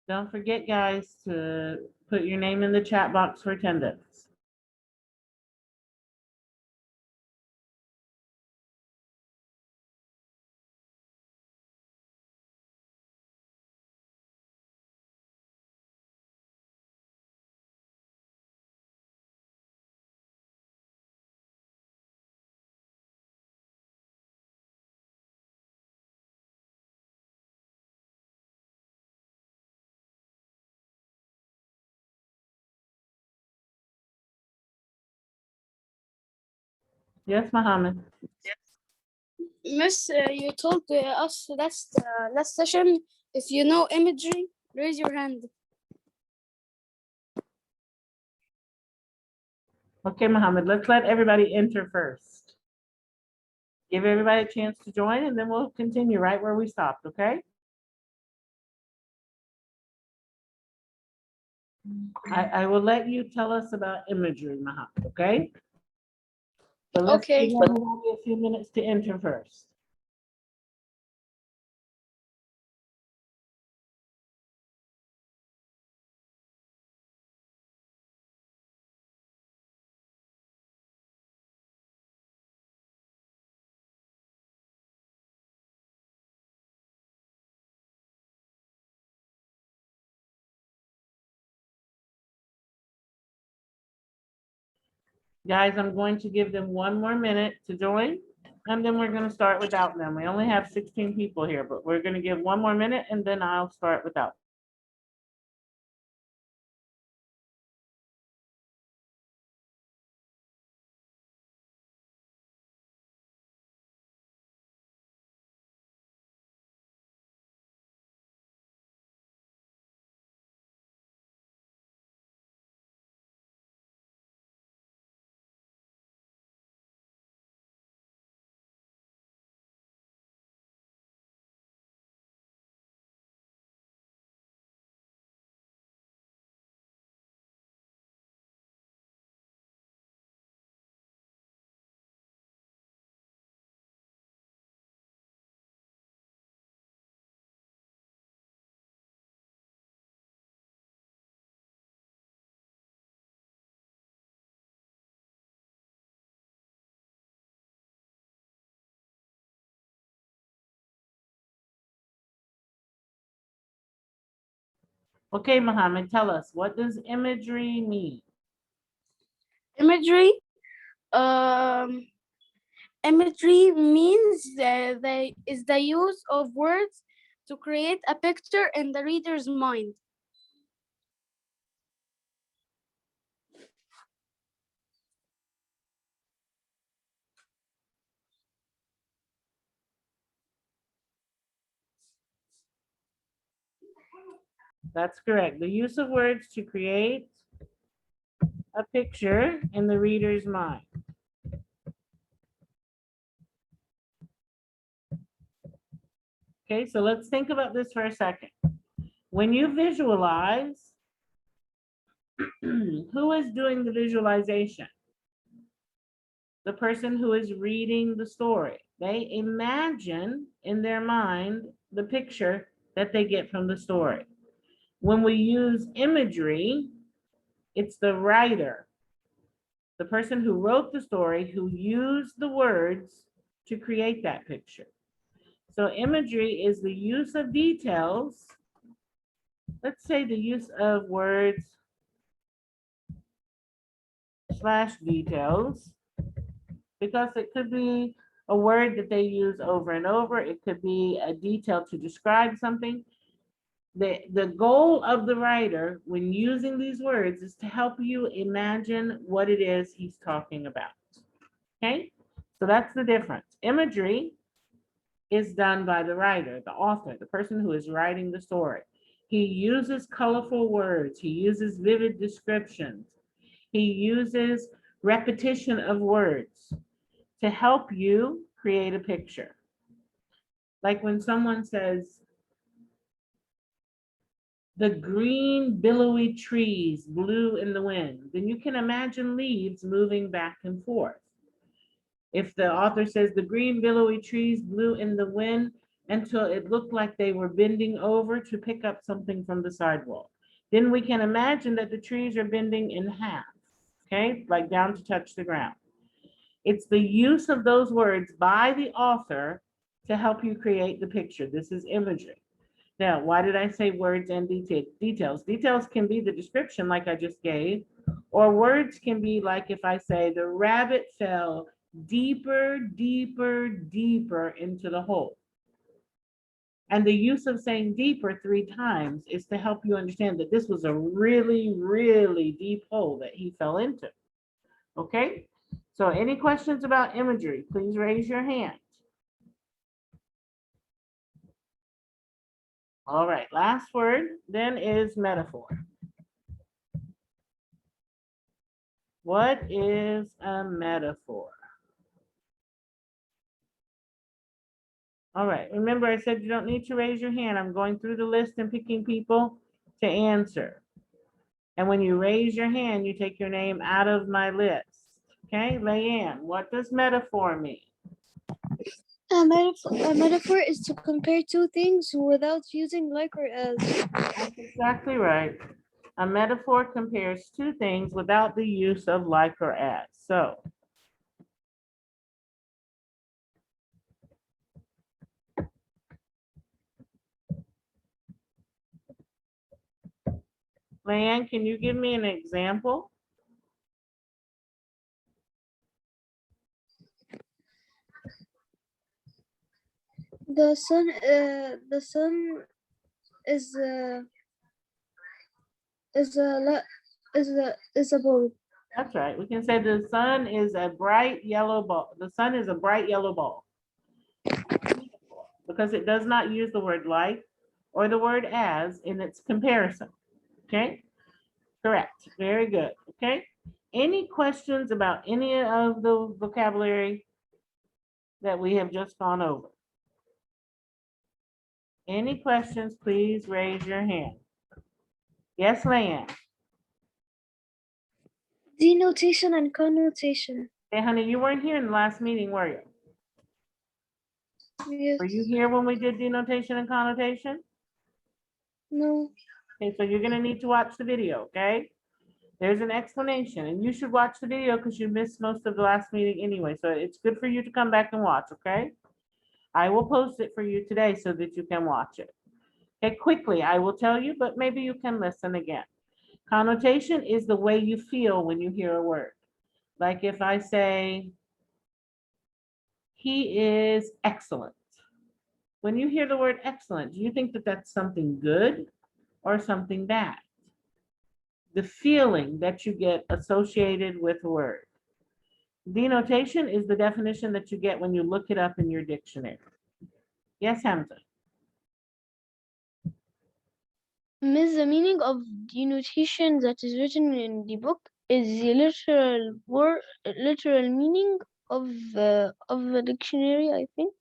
Don't forget, guys, to put your name in the chat box for attendance. Yes, Mohammed. Miss, you told us last session, if you know imagery, raise your hand. Okay, Mohammed, let's let everybody enter first. Give everybody a chance to join, and then we'll continue right where we stopped, okay? I will let you tell us about imagery, Mohammed, okay? But let's Okay. give everybody a few minutes to enter first. Guys, I'm going to give them 1 more minute to join, and then we're going to start without them. We only have 16 people here, but we're going to give 1 more minute, and then I'll start without them. Okay, Mohammed, tell us, what does imagery mean? Imagery. Imagery means is the use of words to create a picture in the reader's mind. That's correct. The use of words to create a picture in the reader's mind. Okay, so let's think about this for a second. When you visualize, who is doing the visualization? The person who is reading the story. They imagine in their mind the picture that they get from the story. When we use imagery, it's the writer, the person who wrote the story, who used the words to create that picture. So imagery is the use of details. Let's say the use of words / details, because it could be a word that they use over and over. It could be a detail to describe something. The goal of the writer when using these words is to help you imagine what it is he's talking about. Okay, so that's the difference. Imagery is done by the writer, the author, the person who is writing the story. He uses colorful words. He uses vivid descriptions. He uses repetition of words to help you create a picture. Like when someone says, the green billowy trees blew in the wind, then you can imagine leaves moving back and forth. If the author says the green billowy trees blew in the wind, until it looked like they were bending over to pick up something from the sidewalk. Then we can imagine that the trees are bending in half, okay, like down to touch the ground. It's the use of those words by the author to help you create the picture. This is imagery. Now, why did I say words and details? Details can be the description like I just gave, or words can be like if I say the rabbit fell deeper, deeper, deeper into the hole. And the use of saying deeper 3 times is to help you understand that this was a really, really deep hole that he fell into. Okay? So any questions about imagery, please raise your hand. All right, last word then is metaphor. What is a metaphor? All right, remember I said you don't need to raise your hand. I'm going through the list and picking people to answer. And when you raise your hand, you take your name out of my list. Okay, Leanne, what does metaphor mean? A metaphor is to compare two things without using like or as. That's exactly right. A metaphor compares two things without the use of like or as. So, Leanne, can you give me an example? The sun is a ball. That's right. We can say the sun is a bright yellow ball. The sun is a bright yellow ball. Because it does not use the word like or the word as in its comparison. Okay? Correct. Very good. Okay? Any questions about any of the vocabulary that we have just gone over? Any questions, please raise your hand. Yes, Leanne. Denotation and connotation. Hey, honey, you weren't here in the last meeting, were you? Yes. Were you here when we did denotation and connotation? No. Okay, so you're gonna need to watch the video, okay? There's an explanation, and you should watch the video because you missed most of the last meeting anyway, so it's good for you to come back and watch, okay? I will post it for you today so that you can watch it. Okay, quickly, I will tell you, but maybe you can listen again. Connotation is the way you feel when you hear a word. Like if I say, he is excellent. When you hear the word excellent, do you think that that's something good or something bad? The feeling that you get associated with a word. Denotation is the definition that you get when you look it up in your dictionary. Yes, Hamza. Miss, the meaning of denotation that is written in the book is the literal meaning of the dictionary, I think.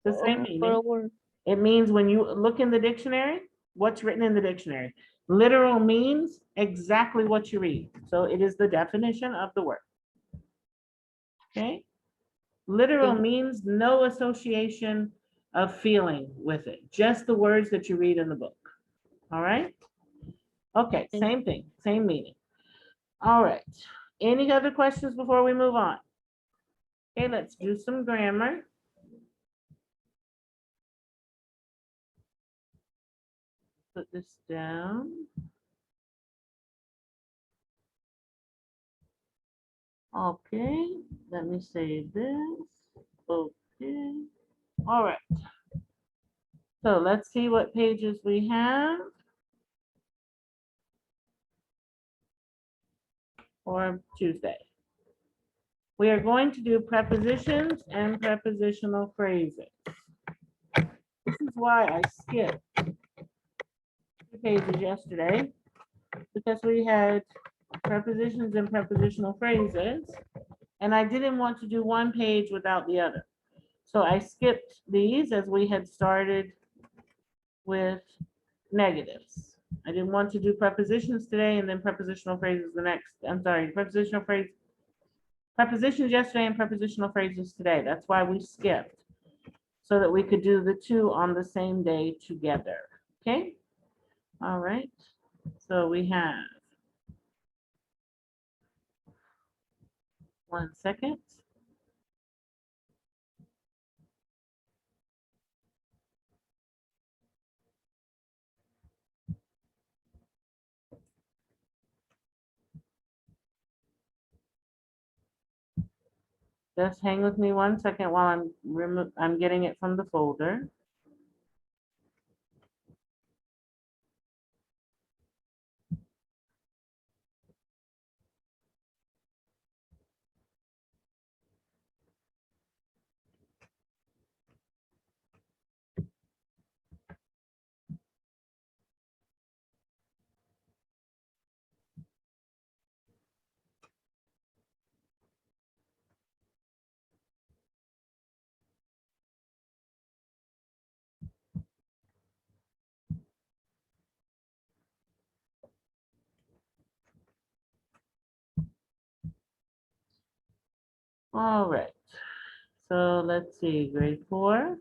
The same For a meaning. word. It means when you look in the dictionary, what's written in the dictionary. Literal means exactly what you read. So it is the definition of the word. Okay? Literal means no association of feeling with it, just the words that you read in the book. All right? Okay, same thing, same meaning. All right. Any other questions before we move on? Okay, let's do some grammar. Put this down. Okay, let me save this. Okay, all right. So let's see what pages we have for Tuesday. We are going to do prepositions and prepositional phrases. This is why I skipped 2 pages yesterday, because we had prepositions and prepositional phrases, and I didn't want to do one page without the other. So I skipped these as we had started with negatives. I didn't want to do prepositions today and then prepositional phrases the next. I'm sorry, prepositions yesterday and prepositional phrases today. That's why we skipped. so that we could do the two on the same day together. Okay? All right. So we have 1 second. Just hang with me 1 second while I'm getting it from the folder. All right. So let's see, grade 4.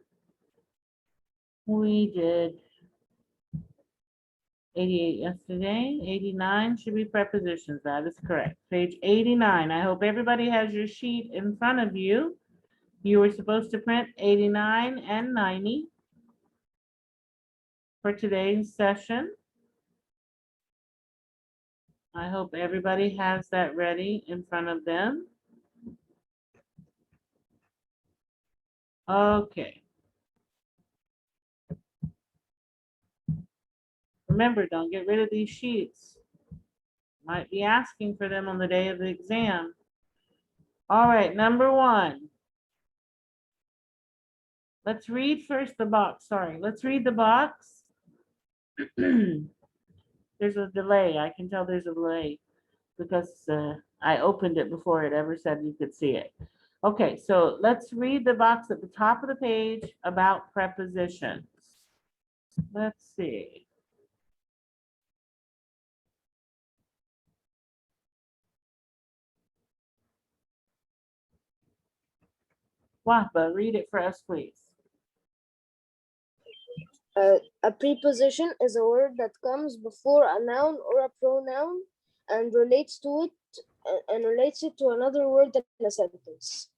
We did 88 yesterday. 89 should be prepositions. That is correct. Page 89. I hope everybody has your sheet in front of you. You were supposed to print 89 and 90 for today's session. I hope everybody has that ready in front of them. Okay. Remember, don't get rid of these sheets. Might be asking for them on the day of the exam. All right, number 1. Let's read first the box. Sorry, let's read the box. There's a delay. I can tell there's a delay because I opened it before it ever said you could see it. Okay, so let's read the box at the top of the page about prepositions. Let's see. Wapa, read it for us, please. A preposition is a word that comes before a noun or a pronoun and relates it to another word in a sentence.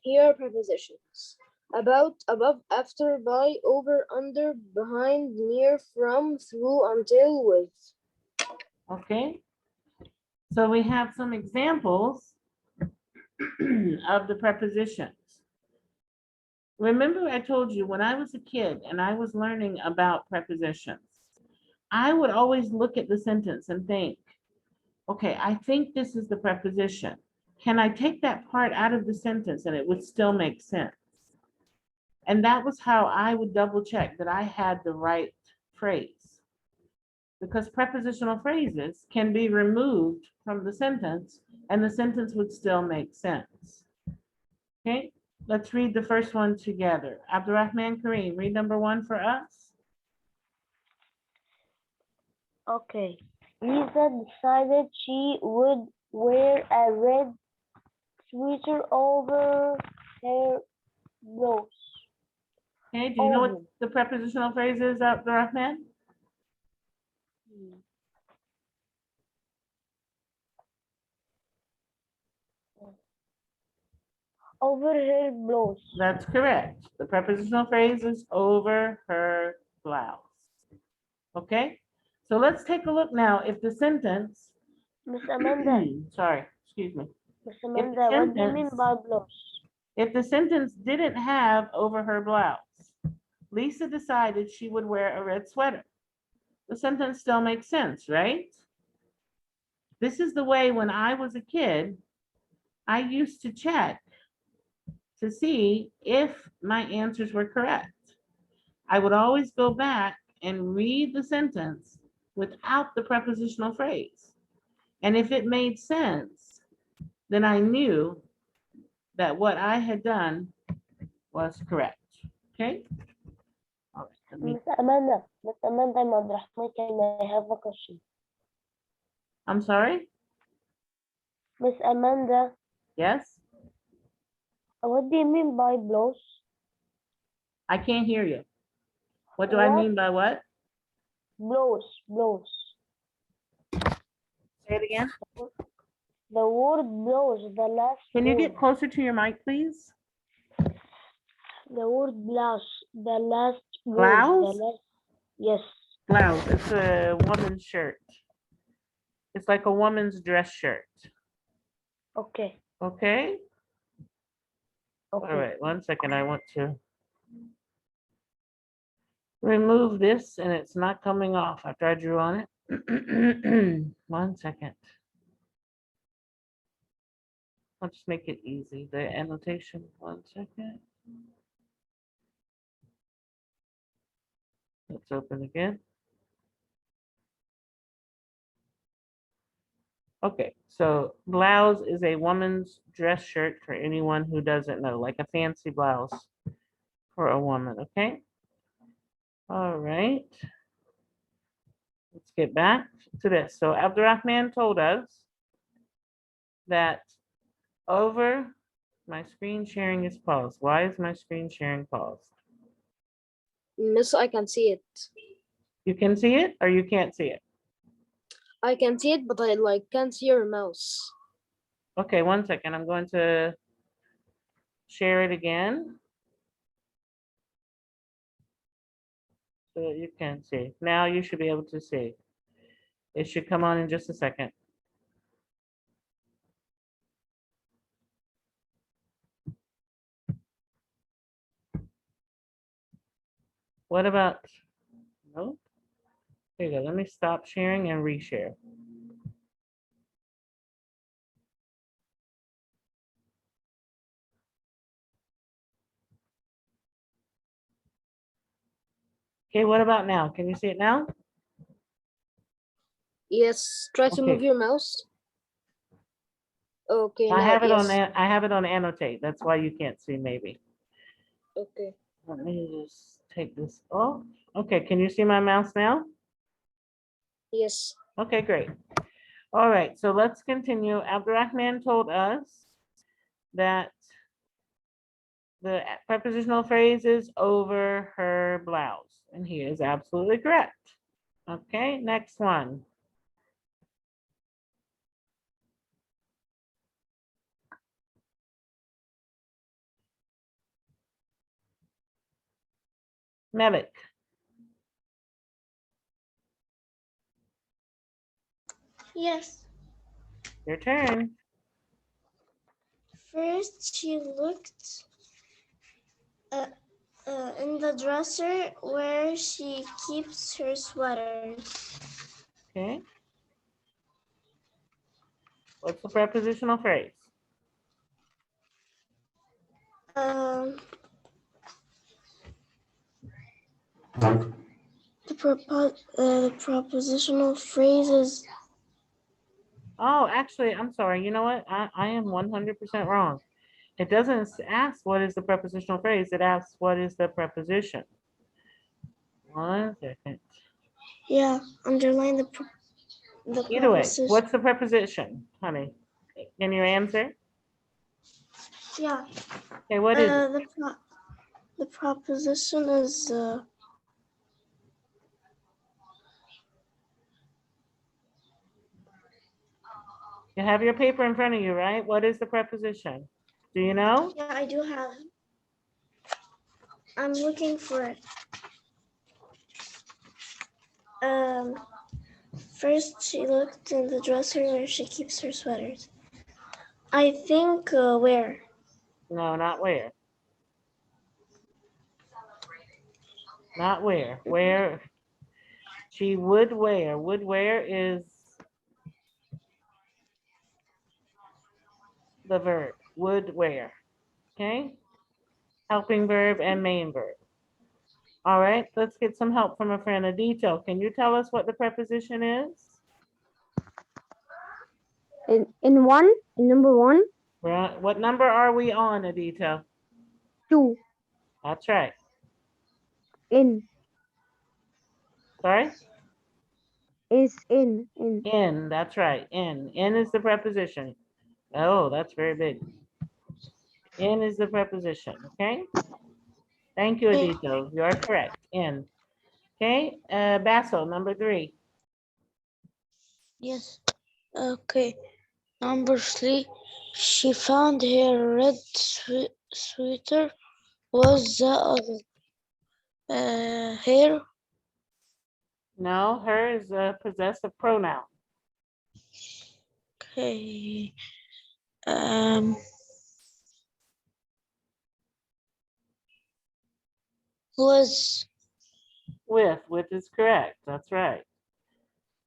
Here are prepositions: about, above, after, by, over, under, behind, near, from, through, until, with. Okay. So we have some examples of the prepositions. Remember I told you when I was a kid and I was learning about prepositions, I would always look at the sentence and think, okay, I think this is the preposition. Can I take that part out of the sentence and it would still make sense? And that was how I would double check that I had the right phrase. Because prepositional phrases can be removed from the sentence and the sentence would still make sense. Okay, let's read the first one together. Abdurrahman Kareem, read number 1 for us. Okay. Lisa decided she would wear a red sweater over her blouse. Okay, do you know what the prepositional phrase is, Abdurrahman? Over her blouse. That's correct. The prepositional phrase is over her blouse. Okay, so let's take a look now. If the sentence, Miss Amanda, sorry, excuse me. Miss Amanda, what do you mean by blouse? If the sentence didn't have over her blouse, Lisa decided she would wear a red sweater. The sentence still makes sense, right? This is the way when I was a kid, I used to check to see if my answers were correct. I would always go back and read the sentence without the prepositional phrase. And if it made sense, then I knew that what I had done was correct. Okay? All right, Miss Amanda, I'm Abdurrahman, can I have a question? I'm sorry? Miss Amanda, Yes? what do you mean by blouse? I can't hear you. What do I What? mean by what? Blows, blows. Say it again. The word blows, the last Can you word. get closer to your mic, please? The word blouse, the last word. Blouse? The last, yes. Blouse. It's a woman's shirt. It's like a woman's dress shirt. Okay. Okay? Okay. All right, 1 second. I want to remove this and it's not coming off after I drew on it. 1 second. I'll just make it easy. The annotation, 1 second. Let's open again. Okay, so blouse is a woman's dress shirt for anyone who doesn't know, like a fancy blouse for a woman, okay? All right. Let's get back to this. So Abdurrahman told us that over, my screen sharing is paused. Why is my screen sharing paused? Miss, I can see it. You can see it or you can't see it? I can see it, but I can't see your mouse. Okay, 1 second. I'm going to share it again so that you can see. Now you should be able to see. It should come on in just a second. What about, no? There you go. Let me stop sharing and reshare. Okay, what about now? Can you see it now? Yes, try to move Okay. your mouse. Okay, I now, have it on yes. I have it on annotate. That's why you can't see maybe. Okay. Let me just take this off. Okay, can you see my mouse now? Yes. Okay, great. All right, so let's continue. Abdurrahman told us that the prepositional phrase is over her blouse, and he is absolutely correct. Okay, next one. Melik, Yes. your turn. First, she looked in the dresser where she keeps her sweaters. Okay. What's the prepositional phrase? Um, the propositional phrase is Oh, actually, I'm sorry. You know what? I am 100% wrong. It doesn't ask what is the prepositional phrase. It asks what is the preposition. 1 second. yeah. Underline the Either way, preposition. what's the preposition, honey? Can you answer? Yeah. Okay, what is it? The proposition is You have your paper in front of you, right? What is the preposition? Do you know? yeah. I do have. I'm looking for it. First, she looked in the dresser where she keeps her sweaters. I think where? No, not where. Not where. Where she would wear. Would wear is the verb. Would wear. Okay? Helping verb and main verb. All right, let's get some help from a friend. Adito, can you tell us what the preposition is? In number one, What number are we on, Adito? 2. That's right. In Sorry? is in. In, that's right. In is the preposition. Oh, that's very big. In is the preposition, okay? Thank you, Adito. You are correct. In. Okay, Basil, number 3. Yes. Okay. Number 3. She found her red sweater. Was the other hair? No, her is a possessive pronoun. Okay. Was With is correct. That's right.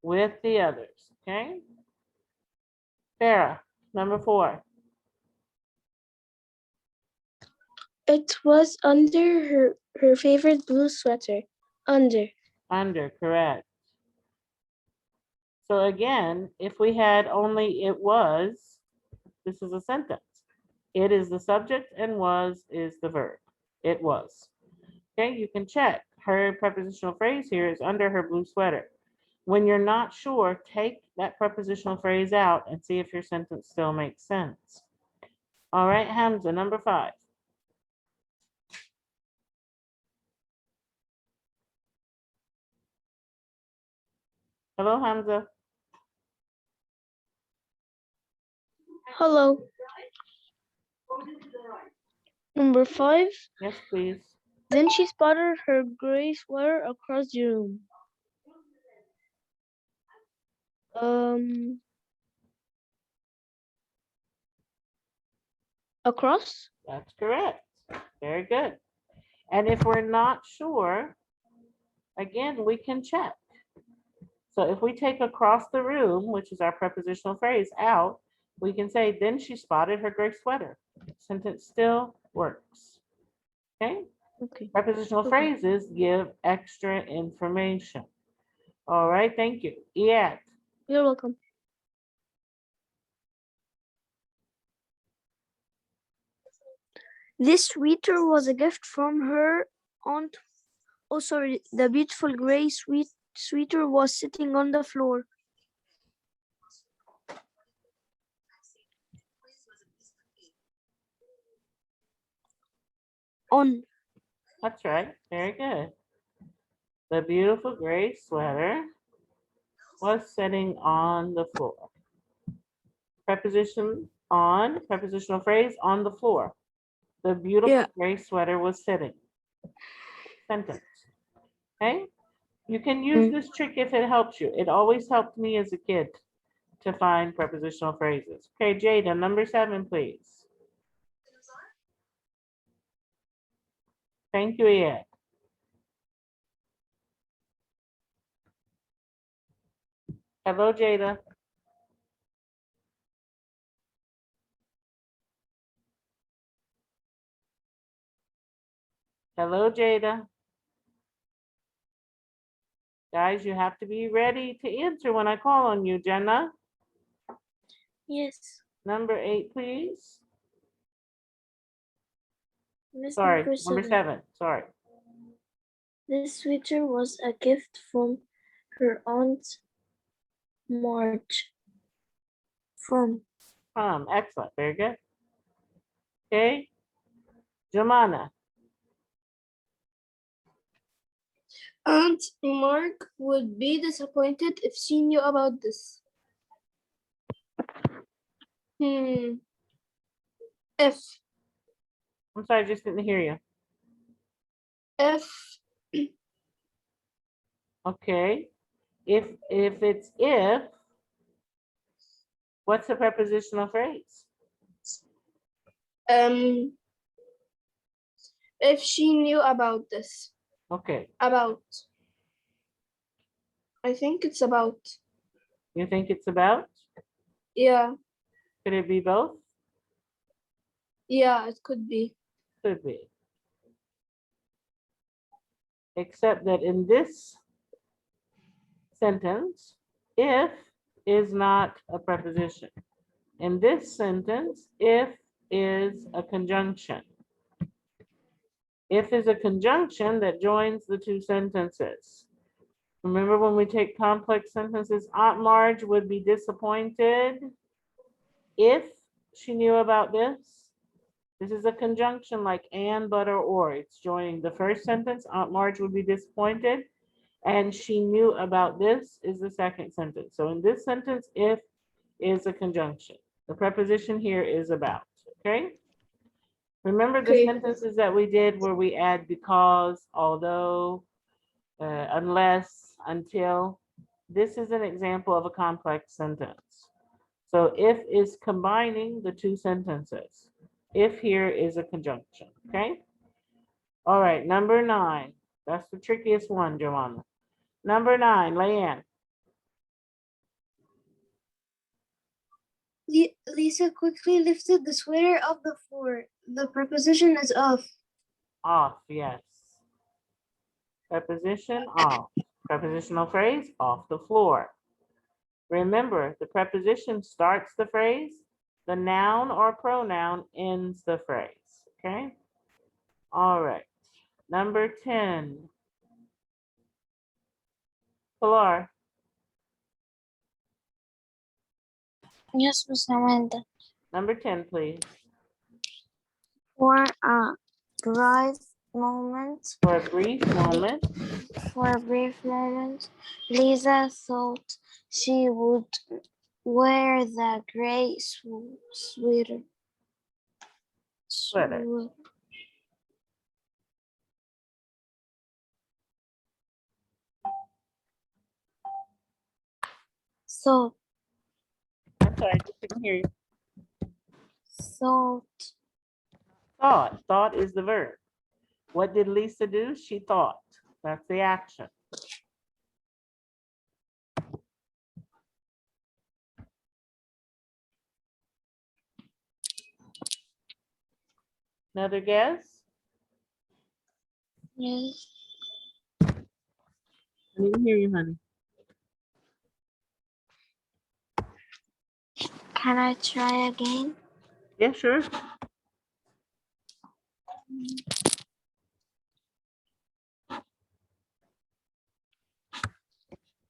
With the others. Okay. Sarah, number 4. It was under her favorite blue sweater. Under. Under, correct. So again, if we had only it was, this is a sentence. It is the subject and was is the verb. It was. Okay, you can check. Her prepositional phrase here is under her blue sweater. When you're not sure, take that prepositional phrase out and see if your sentence still makes sense. All right, Hamza, number 5. Hello, Hamza. Hello. Number 5. Yes, please. Then she spotted her gray sweater across the room. Across? That's correct. Very good. And if we're not sure, again, we can check. So if we take across the room, which is our prepositional phrase, out, we can say, then she spotted her gray sweater. Sentence still works. Okay? Okay. Prepositional Okay. phrases give extra information. All right, thank you. Iat, You're welcome. This sweater was a gift from her aunt. Oh, sorry. The beautiful gray sweater was sitting on the floor. On. that's right. Very good. The beautiful gray sweater was sitting on the floor. Preposition on, prepositional phrase on the floor. The beautiful gray sweater was sitting. Sentence. Okay? You can use this trick if it helps you. It always helped me as a kid to find prepositional phrases. Okay, Jada, number 7, please. Thank you, Ian. Hello, Jada. Hello, Jada. Guys, you have to be ready to answer when I call on you, Jenna. Yes. Number 8, please. Miss Sorry, number number 7. 7. Sorry. This sweater was a gift from her aunt Marge. From. Excellent. Very good. Okay. Jomana. Aunt Mark would be disappointed if she knew about this. If I'm sorry, I just didn't hear you. if Okay. If it's if, what's the prepositional phrase? if she knew about this. Okay. About. I think it's about. You think it's about? Yeah. Could it be both? Yeah, it could be. Could be. Except that in this sentence, if is not a preposition. In this sentence, if is a conjunction. If is a conjunction that joins the two sentences. Remember when we take complex sentences, Aunt Marge would be disappointed if she knew about this. This is a conjunction like and, but, or. It's joining the first sentence. Aunt Marge would be disappointed. And she knew about this is the second sentence. So in this sentence, if is a conjunction. The preposition here is about, okay? Remember the Okay. sentences that we did where we add because, although, unless, until. This is an example of a complex sentence. So if is combining the two sentences. If here is a conjunction, okay? All right, number 9. That's the trickiest one, Joanna. Number 9, Leanne. Lisa quickly lifted the sweater off the floor. The preposition is of. Off, yes. Preposition off. Prepositional phrase, off the floor. Remember, the preposition starts the phrase, the noun or pronoun ends the phrase, okay? All right, number 10. Pilar, Yes, Miss Amanda. number 10, please. For a brief moment, For a brief moment, Lisa thought she would wear the gray sweater. Sweater. So, I'm sorry, I just didn't hear you. thought. Thought, thought is the verb. What did Lisa do? She thought. That's the action. Another guess? Yes. I didn't hear you, honey. Can I try again? Yeah, sure.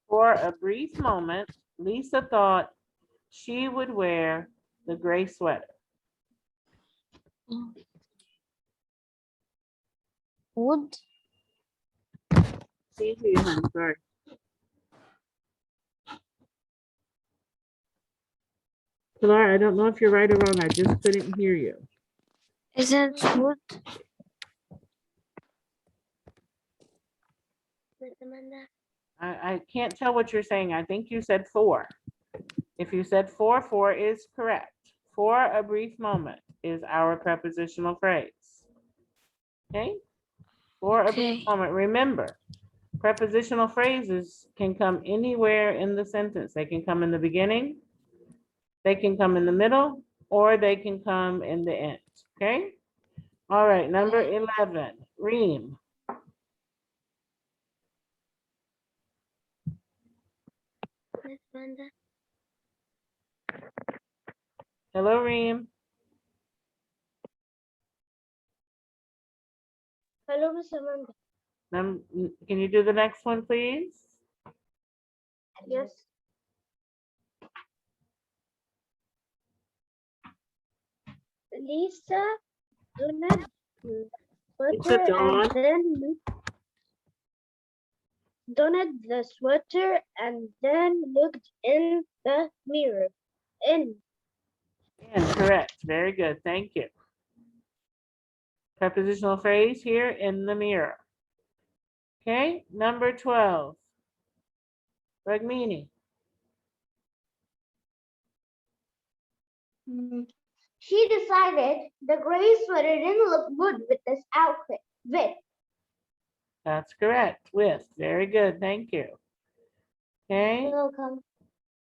For a brief moment, Lisa thought she would wear the gray sweater. Would. See you, honey. Sorry. Pilar, I don't know if you're right or wrong. I just couldn't hear you. Isn't would. I can't tell what you're saying. I think you said for. If you said for is correct. For a brief moment is our prepositional phrase. Okay? For a brief Okay. moment. Remember, prepositional phrases can come anywhere in the sentence. They can come in the beginning, they can come in the middle, or they can come in the end. Okay? All right, number 11, Reem. Hello, Reem. Hello, Miss Amanda. Can you do the next one, please? Yes. Lisa donned It's a sweater dawn. and then donned the sweater and then looked in the mirror. In. Correct. Very good. Thank you. Prepositional phrase here, in the mirror. Okay, number 12. Ragmini. She decided the gray sweater didn't look good with this outfit. That's correct. With. Very good. Thank you. Okay, Welcome.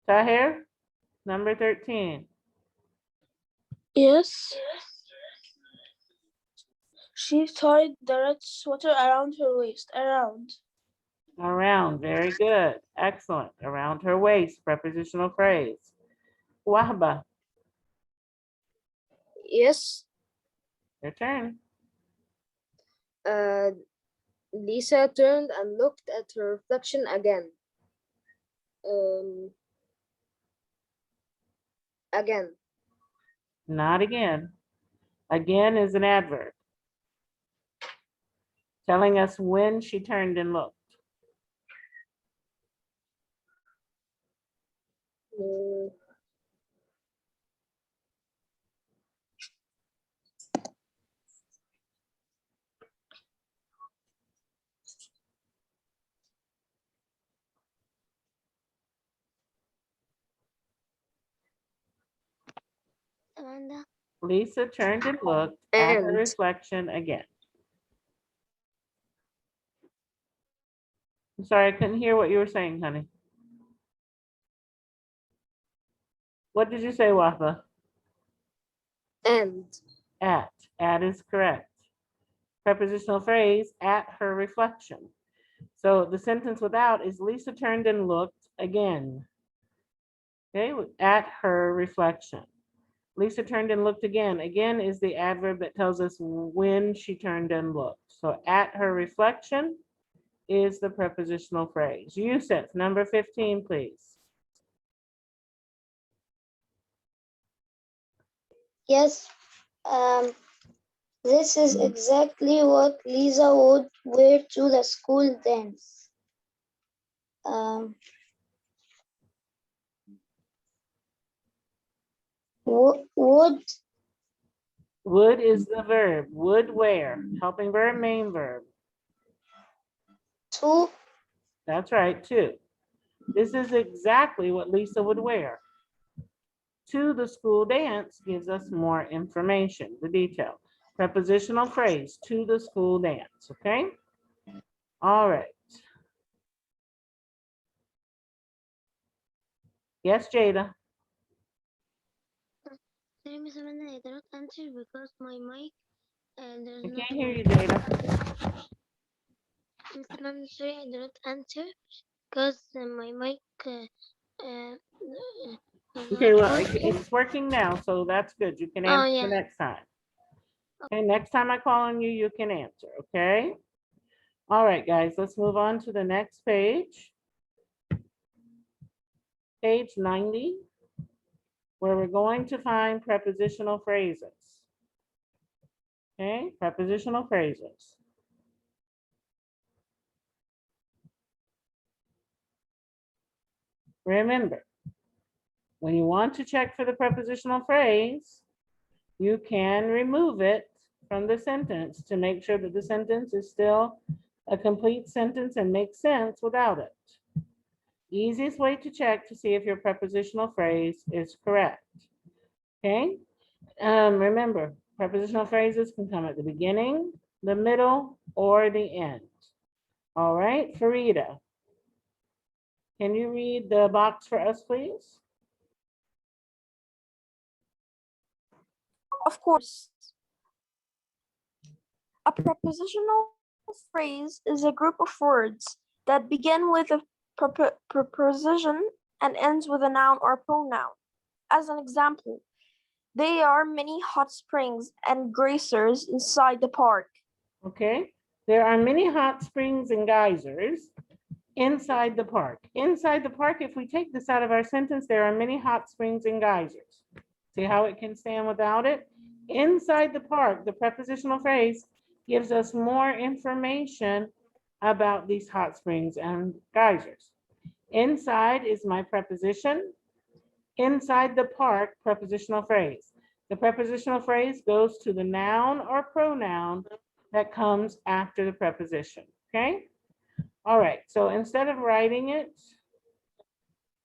Tahir, number 13. Yes. She tied the red sweater around her waist. Around. Very good. Excellent. Around her waist. Prepositional phrase. Wahba, Yes. your turn. Lisa turned and looked at her reflection again. Again. Not again. Again is an adverb, telling us when she turned and looked. Mm, Amanda. Lisa turned and looked at her And. reflection again. I'm sorry, I couldn't hear what you were saying, honey. What did you say, Wafa? And. At. At is correct. Prepositional phrase, at her reflection. So the sentence without is Lisa turned and looked again. Okay, at her reflection. Lisa turned and looked again. Again is the adverb that tells us when she turned and looked. So at her reflection is the prepositional phrase. Yusuf, number 15, please. Yes, this is exactly what Lisa would wear to the school dance. Would Would is the verb. Would wear. Helping verb, main verb. to That's right, too. This is exactly what Lisa would wear. To the school dance gives us more information, the detail. Prepositional phrase, to the school dance, okay? All right. Yes, Jada? Sorry, Miss Amanda, I cannot answer because my mic does I not can't hear work. you, Jada. Miss Amanda, sorry, I do not answer because my mic is Okay, not well, working. it's working now, so that's good. You can Oh, answer yeah. next time. Okay, next time I call on you, you can answer, okay? All right, guys, let's move on to the next page. Page 90, where we're going to find prepositional phrases. Okay, prepositional phrases. Remember, when you want to check for the prepositional phrase, you can remove it from the sentence to make sure that the sentence is still a complete sentence and makes sense without it. Easiest way to check to see if your prepositional phrase is correct. Okay, remember, prepositional phrases can come at the beginning, the middle, or the end. All right, Farida, can you read the box for us, please? Of course. A prepositional phrase is a group of words that begin with a preposition and ends with a noun or pronoun. As an example, there are many hot springs and geysers inside the park. Okay, there are many hot springs and geysers inside the park. Inside the park, if we take this out of our sentence, there are many hot springs and geysers. See how it can stand without it? Inside the park, the prepositional phrase gives us more information about these hot springs and geysers. Inside is my preposition. Inside the park, prepositional phrase. The prepositional phrase goes to the noun or pronoun that comes after the preposition, okay? All right, so instead of writing it,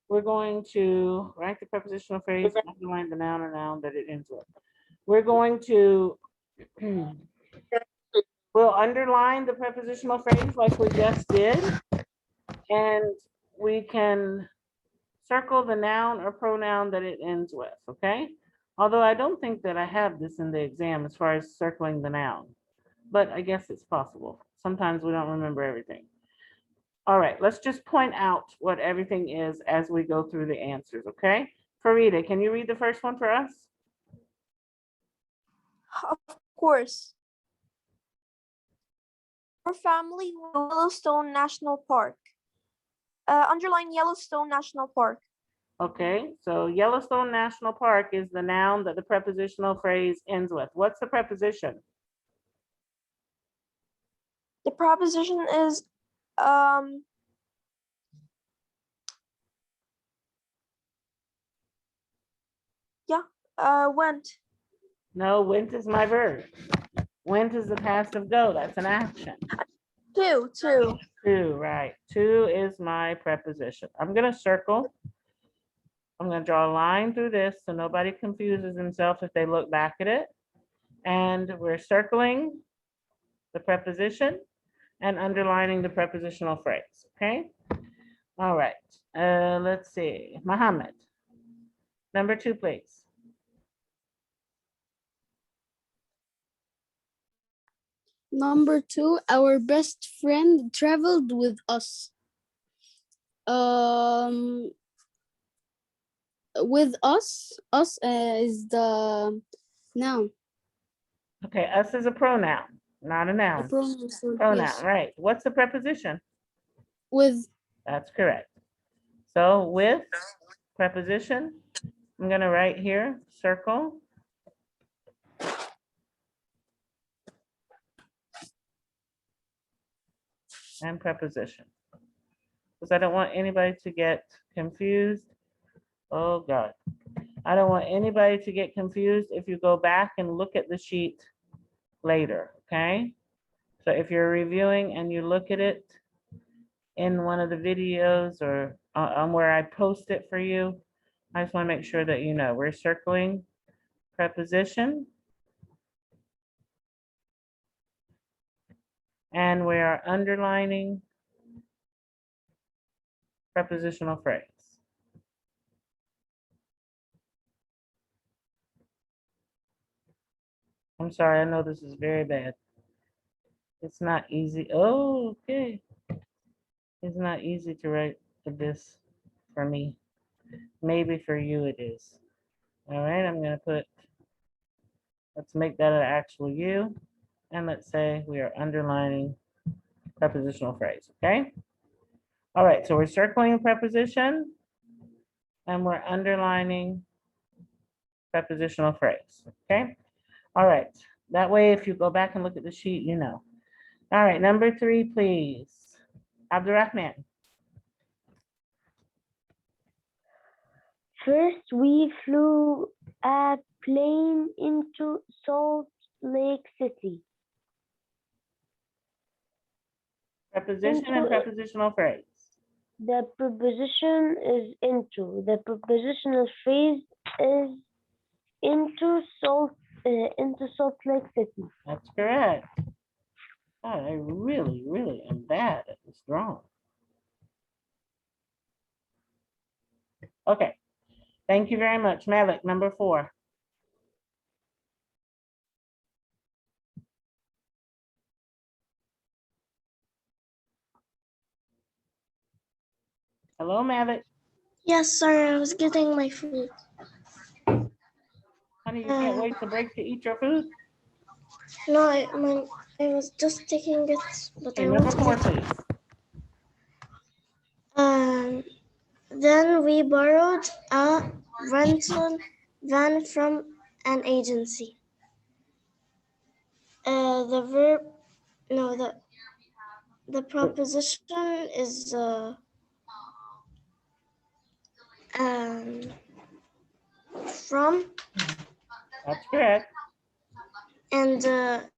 we're going to write the prepositional phrase, underline the noun or noun that it ends with. We're going to, we'll underline the prepositional phrase like we just did, and we can circle the noun or pronoun that it ends with, okay? Although I don't think that I have this in the exam as far as circling the noun, but I guess it's possible. Sometimes we don't remember everything. All right, let's just point out what everything is as we go through the answers, okay? Farida, can you read the first one for us? Of course. Our family Yellowstone National Park. Underline Yellowstone National Park. Okay, so Yellowstone National Park is the noun that the prepositional phrase ends with. What's the preposition? The preposition is went. No, went is my verb. Went is the past of go. That's an action. To. To, right. To is my preposition. I'm gonna circle. I'm gonna draw a line through this so nobody confuses themselves if they look back at it. And we're circling the preposition and underlining the prepositional phrase, okay? All right, let's see, Muhammad. Number 2, please. Number 2, our best friend traveled with us. With us is the noun. Okay, us is a pronoun, not a The noun. pronoun, so Pronoun, yes. right. What's the preposition? With. That's correct. So with preposition, I'm gonna write here, circle. And preposition. Because I don't want anybody to get confused. Oh God. I don't want anybody to get confused if you go back and look at the sheet later, okay? So if you're reviewing and you look at it in one of the videos or on where I post it for you, I just want to make sure that you know we're circling preposition and we are underlining prepositional phrase. I'm sorry, I know this is very bad. It's not easy. Oh, okay. It's not easy to write this for me. Maybe for you it is. All right, I'm gonna put, let's make that an actual U. And let's say we are underlining prepositional phrase, okay? All right, so we're circling preposition and we're underlining prepositional phrase, okay? All right, that way if you go back and look at the sheet, you know. All right, number 3, please. Abdurrahman. First, we flew a plane into Salt Lake City. Preposition and Into- prepositional phrase. The preposition is into. The prepositional phrase is into Salt Lake City. That's correct. God, I really am bad at this drawing. Okay, thank you very much. Malik, number 4. Hello, Malik. Yes, sorry, I was getting my food. Honey, you can't wait to break to eat your food? No, I was just taking it, but Okay, I number want 4, to. please. Then we borrowed a rental van from an agency. The verb, no, the preposition is from, That's correct. and